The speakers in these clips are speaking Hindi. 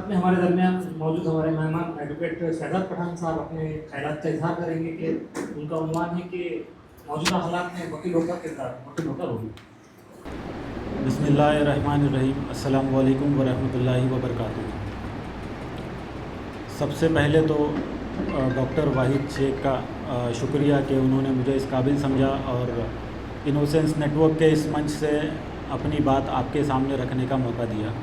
साथ में हमारे दरमियान मौजूद हमारे मेहमान एडवोकेट शहजाद पठान साहब अपने ख्यालात का इजहार करेंगे कि उनका उन्वान है कि मौजूदा हालात में वकीलों का किरदार, वकीलों का रोल। बिस्मिल्लाहिर्रहमानिर्रहीम, अस्सलामु अलैकुम वरहमतुल्लाहि वबरकातुहू। सबसे पहले तो डॉक्टर वाहिद शेख का शुक्रिया कि उन्होंने मुझे इस काबिल समझा और इनोसेंस नेटवर्क के इस मंच से अपनी बात आपके सामने रखने का मौका दिया।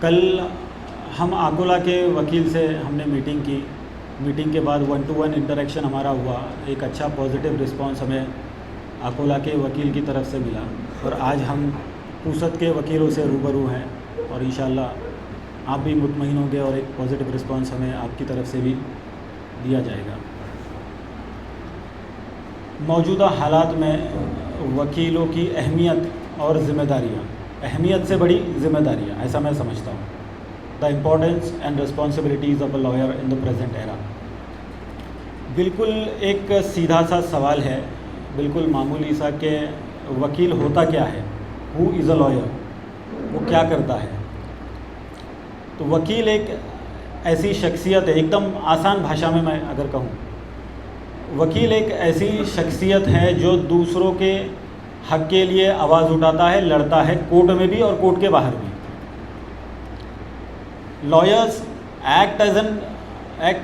कल हम आकोला के वकील से हमने मीटिंग की। मीटिंग के बाद 1-to-1 इंटरेक्शन हमारा हुआ। एक अच्छा पॉजिटिव रिस्पांस हमें आकोला के वकील की तरफ से मिला और आज हम पूसत के वकीलों से रूबरू हैं और इंशाअल्लाह आप भी मुतमईन होंगे और एक पॉजिटिव रिस्पांस हमें आपकी तरफ से भी दिया जाएगा। मौजूदा हालात में वकीलों की अहमियत और ज़िम्मेदारियाँ, अहमियत से बड़ी ज़िम्मेदारियाँ, ऐसा मैं समझता हूँ। The importance and responsibilities of a lawyer in the present era. बिल्कुल एक सीधा सा सवाल है, बिल्कुल मामूली सा, कि वकील होता क्या है, हु इज़ अ लॉयर, वो क्या करता है। तो वकील एक ऐसी शख्सियत है, एकदम आसान भाषा में मैं अगर कहूँ, वकील एक ऐसी शख्सियत है जो दूसरों के हक के लिए आवाज़ उठाता है, लड़ता है, कोर्ट में भी और कोर्ट के बाहर भी। Lawyers act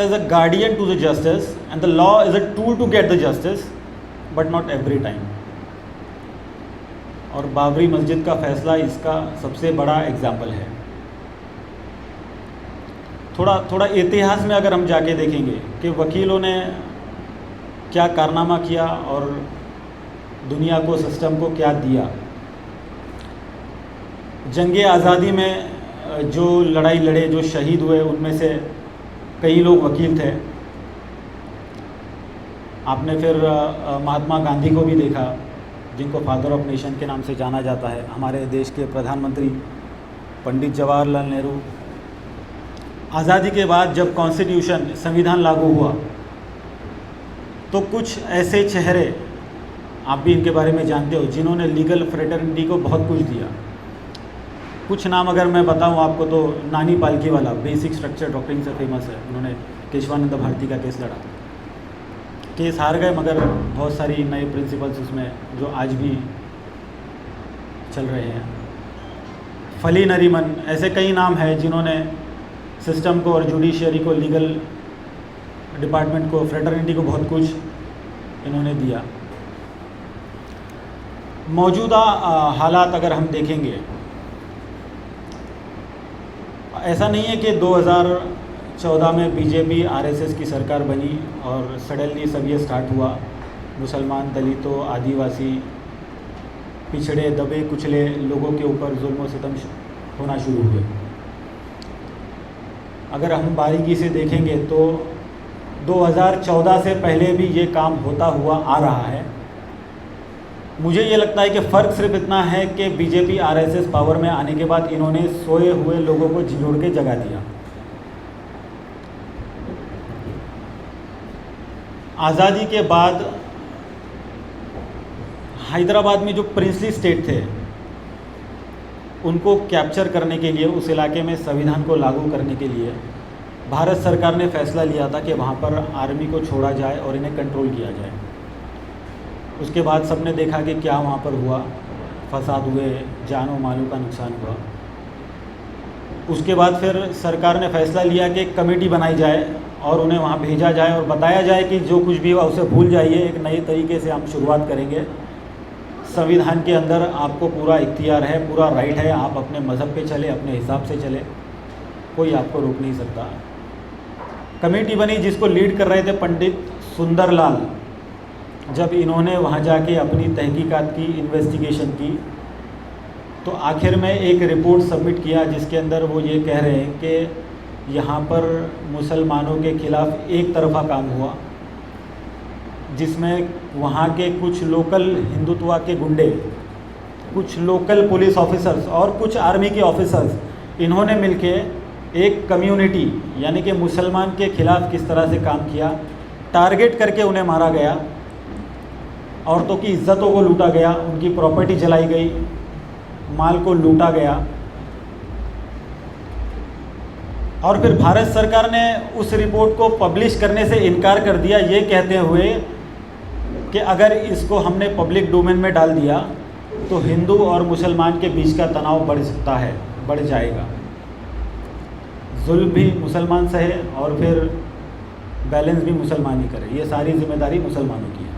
as a guardian to the justice and the law is a tool to get the justice but not every time। और बाबरी मस्जिद का फ़ैसला इसका सबसे बड़ा एग्जाम्पल है। थोड़ा इतिहास में अगर हम जाके देखेंगे कि वकीलों ने क्या कारनामा किया और दुनिया को, सिस्टम को क्या दिया। जंग आज़ादी में जो लड़ाई लड़े, जो शहीद हुए, उनमें से कई लोग वकील थे। आपने फिर महात्मा गांधी को भी देखा, जिनको फादर ऑफ नेशन के नाम से जाना जाता है। हमारे देश के प्रधानमंत्री पंडित जवाहरलाल नेहरू। आज़ादी के बाद जब कॉन्स्टिट्यूशन, संविधान लागू हुआ तो कुछ ऐसे चेहरे, आप भी इनके बारे में जानते हो, जिन्होंने लीगल फ्रेटर्निटी को बहुत कुछ दिया। कुछ नाम अगर मैं बताऊं आपको तो नानी पालकी वाला, बेसिक स्ट्रक्चर डॉक्ट्रिन से फेमस है। उन्होंने केशवानंद भारती का केस लड़ा, केस हार गए, मगर बहुत सारी नए प्रिंसिपल्स उसमें जो आज भी चल रहे हैं। फली नरीमन, ऐसे कई नाम हैं जिन्होंने सिस्टम को और जुडिशरी को, लीगल डिपार्टमेंट को, फ्रेटर्निटी को बहुत कुछ इन्होंने दिया। मौजूदा हालात अगर हम देखेंगे, ऐसा नहीं है कि 2014 में बीजेपी आरएसएस की सरकार बनी और सडनली सब ये स्टार्ट हुआ। मुसलमान, दलितों, आदिवासी, पिछड़े, दबे कुचले लोगों के ऊपर जुल्म और सितम होना शुरू हुए। अगर हम बारीकी से देखेंगे तो 2014 से पहले भी ये काम होता हुआ आ रहा है। मुझे ये लगता है कि फ़र्क सिर्फ इतना है कि बीजेपी आरएसएस पावर में आने के बाद इन्होंने सोए हुए लोगों को झिझोड़ के जगा दिया। आज़ादी के बाद हैदराबाद में जो प्रिंसली स्टेट थे, उनको कैप्चर करने के लिए, उस इलाके में संविधान को लागू करने के लिए भारत सरकार ने फैसला लिया था कि वहाँ पर आर्मी को छोड़ा जाए और इन्हें कंट्रोल किया जाए। उसके बाद सबने देखा कि क्या वहाँ पर हुआ, फसाद हुए, जानो मालों का नुकसान हुआ। उसके बाद फिर सरकार ने फैसला लिया कि कमेटी बनाई जाए और उन्हें वहाँ भेजा जाए और बताया जाए कि जो कुछ भी हुआ उसे भूल जाइए, एक नए तरीके से हम शुरुआत करेंगे। संविधान के अंदर आपको पूरा इख्तियार है, पूरा राइट है, आप अपने मज़हब पे चले, अपने हिसाब से चले, कोई आपको रोक नहीं सकता। कमेटी बनी जिसको लीड कर रहे थे पंडित सुंदरलाल। जब इन्होंने वहाँ जाके अपनी तहकीकात की, इन्वेस्टिगेशन की, तो आखिर में एक रिपोर्ट सबमिट किया जिसके अंदर वो ये कह रहे हैं कि यहाँ पर मुसलमानों के ख़िलाफ़ एक तरफ़ा काम हुआ, जिसमें वहाँ के कुछ लोकल हिंदुत्व के गुंडे, कुछ लोकल पुलिस ऑफिसर्स और कुछ आर्मी के ऑफिसर्स, इन्होंने मिलके एक कम्युनिटी यानी कि मुसलमान के ख़िलाफ़ किस तरह से काम किया। टारगेट करके उन्हें मारा गया, औरतों की इज्जतों को लूटा गया, उनकी प्रॉपर्टी जलाई गई, माल को लूटा गया। और फिर भारत सरकार ने उस रिपोर्ट को पब्लिश करने से इनकार कर दिया, ये कहते हुए कि अगर इसको हमने पब्लिक डोमेन में डाल दिया तो हिंदू और मुसलमान के बीच का तनाव बढ़ सकता है, बढ़ जाएगा, जुल्म भी मुसलमान सहे और फिर बैलेंस भी मुसलमान ही करे, ये सारी जिम्मेदारी मुसलमानों की है।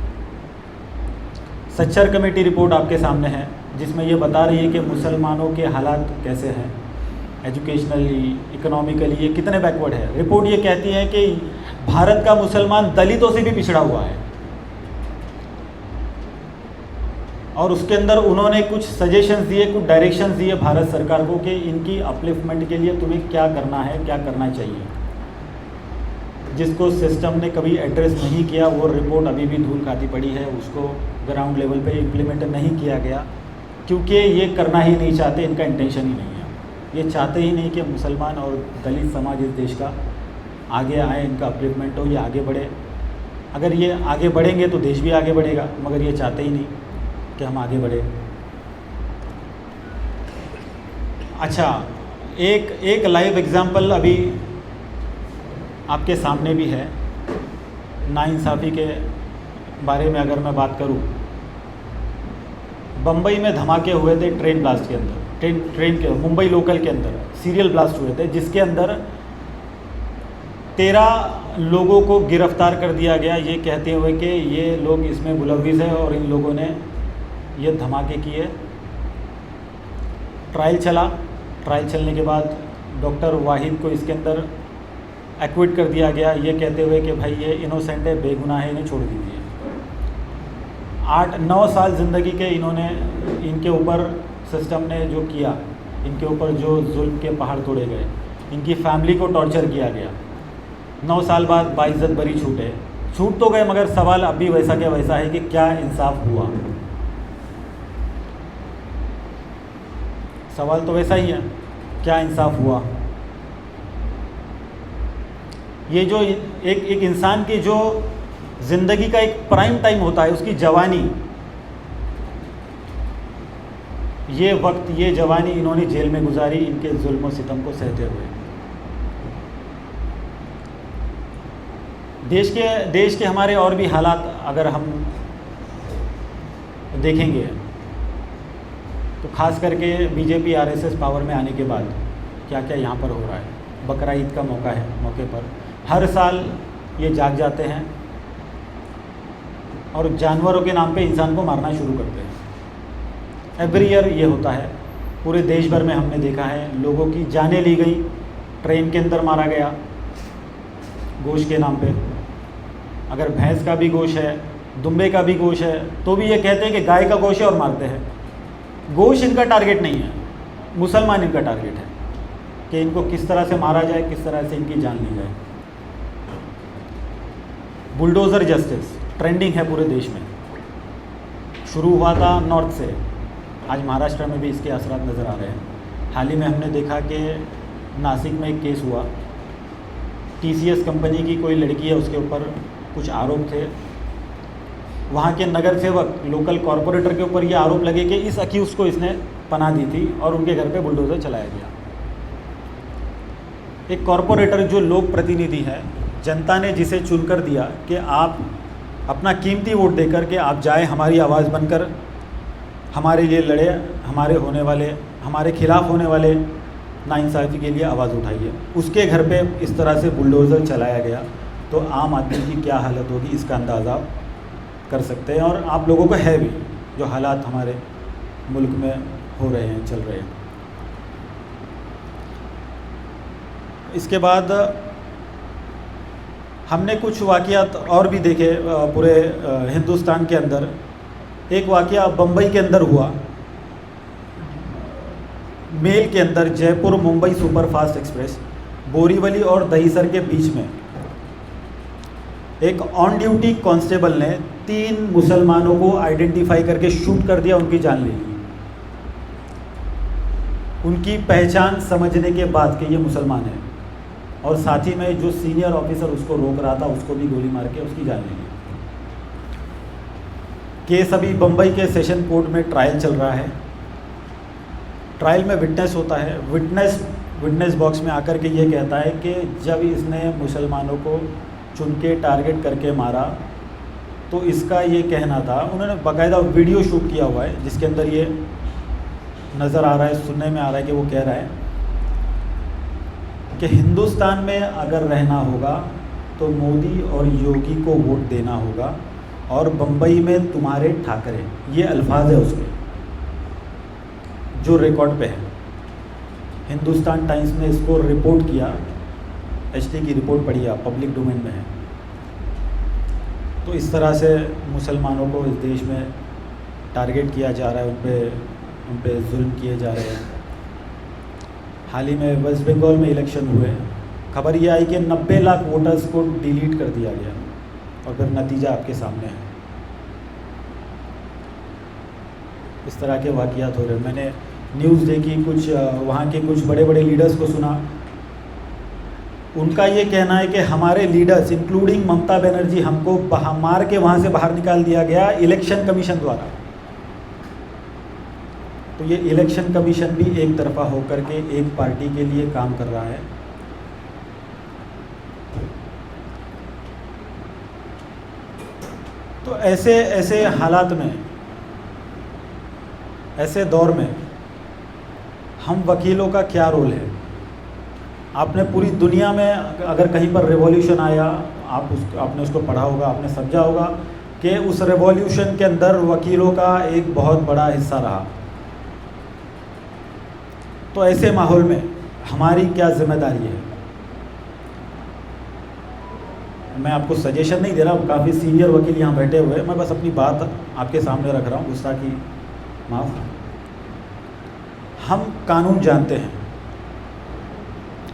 सच्चर कमेटी रिपोर्ट आपके सामने है जिसमें ये बता रही है कि मुसलमानों के हालात कैसे हैं, एजुकेशनली, इकोनॉमिकली ये कितने बैकवर्ड है। रिपोर्ट ये कहती है कि भारत का मुसलमान दलितों से भी पिछड़ा हुआ है, और उसके अंदर उन्होंने कुछ सजेशंस दिए, कुछ डायरेक्शंस दिए भारत सरकार को कि इनकी अपलिफ्टमेंट के लिए तुम्हें क्या करना है, क्या करना चाहिए। जिसको सिस्टम ने कभी एड्रेस नहीं किया वो रिपोर्ट अभी भी धूल खाती पड़ी है, उसको ग्राउंड लेवल पे इम्प्लीमेंट नहीं किया गया, क्योंकि ये करना ही नहीं चाहते, इनका इंटेंशन ही नहीं है। ये चाहते ही नहीं कि मुसलमान और दलित समाज इस देश का आगे आए, इनका अपलिफ्टमेंट हो, ये आगे बढ़े। अगर ये आगे बढ़ेंगे तो देश भी आगे बढ़ेगा, मगर ये चाहते ही नहीं कि हम आगे बढ़े। अच्छा, एक लाइव एग्जांपल अभी आपके सामने भी है, नाइंसाफ़ी के बारे में अगर मैं बात करूं, बम्बई में धमाके हुए थे ट्रेन ब्लास्ट के अंदर, ट्रेन के मुंबई लोकल के अंदर सीरियल ब्लास्ट हुए थे, जिसके अंदर 13 लोगों को गिरफ्तार कर दिया गया, ये कहते हुए कि ये लोग इसमें मुलव्विस है और इन लोगों ने ये धमाके किए। ट्रायल चला, ट्रायल चलने के बाद डॉक्टर वाहिद को इसके अंदर एक्विट कर दिया गया, ये कहते हुए कि भाई ये इनोसेंट है, बेगुनाह है, इन्हें छोड़ दीजिए। 8-9 साल ज़िंदगी के इनके ऊपर सिस्टम ने जो किया, इनके ऊपर जो जुल्म के पहाड़ तोड़े गए, इनकी फैमिली को टॉर्चर किया गया। 9 साल बाद बाइज्जत बरी छूटे, छूट तो गए, मगर सवाल अब भी वैसा क्या वैसा है कि क्या इंसाफ हुआ। सवाल तो वैसा ही है, क्या इंसाफ हुआ। ये जो एक इंसान की जो ज़िंदगी का एक प्राइम टाइम होता है, उसकी जवानी, ये वक्त, ये जवानी इन्होंने जेल में गुजारी, इनके जुल्म और सितम को सहते हुए। देश के हमारे और भी हालात अगर हम देखेंगे तो खास करके बीजेपी आरएसएस पावर में आने के बाद क्या क्या यहाँ पर हो रहा है। बकरा ईद का मौके पर हर साल ये जाग जाते हैं और जानवरों के नाम पे इंसान को मारना शुरू करते हैं। एवरी ईयर ये होता है, पूरे देश भर में हमने देखा है, लोगों की जानें ली गई, ट्रेन के अंदर मारा गया गोश्त के नाम पे। अगर भैंस का भी गोश्त है, दुम्बे का भी गोश्त है, तो भी ये कहते हैं कि गाय का गोश्त है और मारते हैं। गोश्त इनका टारगेट नहीं है, मुसलमान इनका टारगेट है कि इनको किस तरह से मारा जाए, किस तरह से इनकी जान ली जाए। बुलडोज़र जस्टिस ट्रेंडिंग है पूरे देश में, शुरू हुआ था नॉर्थ से, आज महाराष्ट्र में भी इसके असरात नज़र आ रहे हैं। हाल ही में हमने देखा कि नासिक में एक केस हुआ, TCS कंपनी की कोई लड़की है, उसके ऊपर कुछ आरोप थे। वहाँ के नगर सेवक, लोकल कॉरपोरेटर के ऊपर ये आरोप लगे कि इस अक्यूज़ को इसने पनाह दी थी और उनके घर पे बुलडोज़र चलाया गया। एक कॉरपोरेटर जो लोक प्रतिनिधि है, जनता ने जिसे चुनकर दिया कि आप अपना कीमती वोट देकर के आप जाए, हमारी आवाज़ बनकर हमारे लिए लड़े, हमारे खिलाफ होने वाले नाइंसाफ़ी के लिए आवाज़ उठाइए। उसके घर पे इस तरह से बुलडोज़र चलाया गया, तो आम आदमी की क्या हालत होगी इसका अंदाज़ा कर सकते हैं। और आप लोगों को है भी, जो हालात हमारे मुल्क में हो रहे हैं, चल रहे हैं। इसके बाद हमने कुछ वाक़यात और भी देखे पूरे हिंदुस्तान के अंदर। एक वाक़या बम्बई के अंदर हुआ, मेल के अंदर, जयपुर मुंबई सुपरफास्ट एक्सप्रेस बोरीवली और दहीसर के बीच में एक ऑन ड्यूटी कांस्टेबल ने 3 मुसलमानों को आइडेंटिफाई करके शूट कर दिया, उनकी जान ले ली। उनकी पहचान समझने के बाद कि ये मुसलमान है, और साथ ही में जो सीनियर ऑफिसर उसको रोक रहा था उसको भी गोली मार के उसकी जान ले ली। केस अभी बम्बई के सेशन कोर्ट में ट्रायल चल रहा है। ट्रायल में विटनेस होता है, विटनेस विटनेस बॉक्स में आकर के ये कहता है कि जब इसने मुसलमानों को चुन के टारगेट करके मारा तो इसका ये कहना था, उन्होंने बाकायदा वीडियो शूट किया हुआ है जिसके अंदर ये नज़र आ रहा है, सुनने में आ रहा है कि वो कह रहा है कि हिंदुस्तान में अगर रहना होगा तो मोदी और योगी को वोट देना होगा और बम्बई में तुम्हारे ठाकरे, ये अल्फाज है उसके जो रिकॉर्ड पे है। हिंदुस्तान टाइम्स ने इसको रिपोर्ट किया, एचटी की रिपोर्ट पढ़ी आप, पब्लिक डोमेन में है। तो इस तरह से मुसलमानों को इस देश में टारगेट किया जा रहा है, उन पे जुल्म किए जा रहे हैं। हाल ही में वेस्ट बंगाल में इलेक्शन हुए, खबर ये आई कि 90 लाख वोटर्स को डिलीट कर दिया गया और फिर नतीजा आपके सामने है। इस तरह के वाक़यात हो रहे हैं। मैंने न्यूज़ देखी, कुछ वहाँ के कुछ बड़े बड़े लीडर्स को सुना, उनका ये कहना है कि हमारे लीडर्स इंक्लूडिंग ममता बनर्जी, हमको मार के वहाँ से बाहर निकाल दिया गया इलेक्शन कमीशन द्वारा। तो ये इलेक्शन कमीशन भी एक तरफा होकर के एक पार्टी के लिए काम कर रहा है। तो ऐसे हालात में, ऐसे दौर में हम वकीलों का क्या रोल है? आपने पूरी दुनिया में अगर कहीं पर रिवॉल्यूशन आया, आपने उसको पढ़ा होगा, आपने समझा होगा कि उस रिवॉल्यूशन के अंदर वकीलों का एक बहुत बड़ा हिस्सा रहा। तो ऐसे माहौल में हमारी क्या जिम्मेदारी है? मैं आपको सजेशन नहीं दे रहा हूँ, काफ़ी सीनियर वकील यहाँ बैठे हुए हैं, मैं बस अपनी बात आपके सामने रख रहा हूँ, गुस्ताखी माफ़। हम कानून जानते हैं,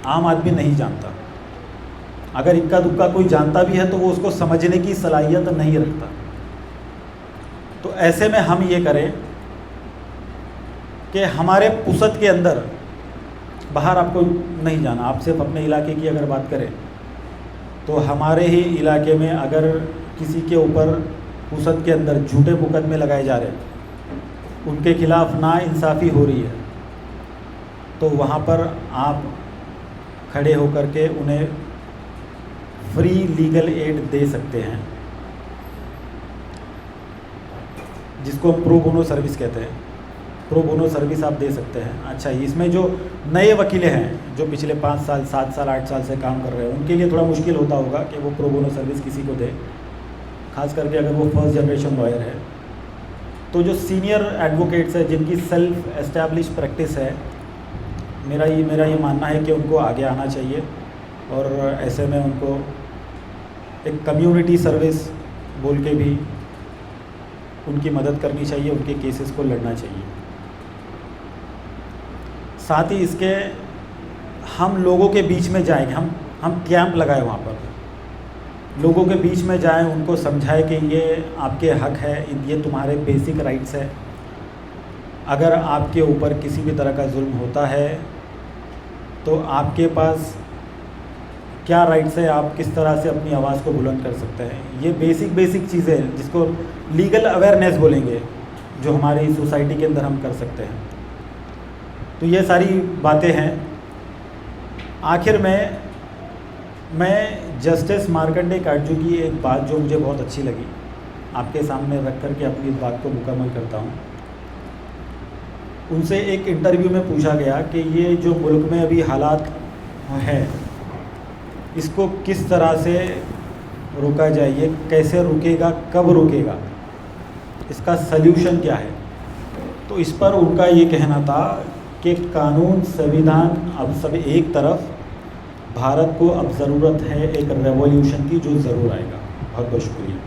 आम आदमी नहीं जानता। अगर इक्का दुक्का कोई जानता भी है तो वो उसको समझने की सलाहियत नहीं रखता। तो ऐसे में हम ये करें कि हमारे पुसत के अंदर, बाहर आपको नहीं जाना, आप सिर्फ अपने इलाके की अगर बात करें तो हमारे ही इलाके में अगर किसी के ऊपर पुसत के अंदर झूठे मुकदमे लगाए जा रहे हैं, उनके खिलाफ़ नाइंसाफ़ी हो रही है, तो वहाँ पर आप खड़े होकर के उन्हें फ्री लीगल एड दे सकते हैं, जिसको हम प्रो बोनो सर्विस कहते हैं। प्रो बोनो सर्विस आप दे सकते हैं। अच्छा, इसमें जो नए वकीलें हैं जो पिछले 5 साल 7 साल 8 साल से काम कर रहे हैं, उनके लिए थोड़ा मुश्किल होता होगा कि वो प्रो बोनो सर्विस किसी को दे, खास करके अगर वो फर्स्ट जनरेशन लॉयर है। तो जो सीनियर एडवोकेट्स हैं जिनकी सेल्फ एस्टैब्लिश प्रैक्टिस है, मेरा ये मानना है कि उनको आगे आना चाहिए और ऐसे में उनको एक कम्युनिटी सर्विस बोल के भी उनकी मदद करनी चाहिए, उनके केसेस को लड़ना चाहिए। साथ ही इसके हम लोगों के बीच में जाएंगे, हम कैंप लगाए वहाँ पर, लोगों के बीच में जाएं, उनको समझाएं कि ये आपके हक है, ये तुम्हारे बेसिक राइट्स है। अगर आपके ऊपर किसी भी तरह का जुल्म होता है तो आपके पास क्या राइट्स है, आप किस तरह से अपनी आवाज़ को बुलंद कर सकते हैं। ये बेसिक चीज़ें जिसको लीगल अवेयरनेस बोलेंगे, जो हमारी सोसाइटी के अंदर हम कर सकते हैं। तो ये सारी बातें हैं। आखिर में मैं जस्टिस मार्कंडेय काटजू की एक बात जो मुझे बहुत अच्छी लगी, आपके सामने रख कर के अपनी इस बात को मुकम्मल करता हूँ। उनसे एक इंटरव्यू में पूछा गया कि ये जो मुल्क में अभी हालात है, इसको किस तरह से रोका जाए, ये कैसे रुकेगा, कब रुकेगा, इसका सल्यूशन क्या है। तो इस पर उनका ये कहना था कि कानून, संविधान अब सब एक तरफ, भारत को अब ज़रूरत है एक रेवोल्यूशन की जो ज़रूर आएगा। बहुत बहुत शुक्रिया।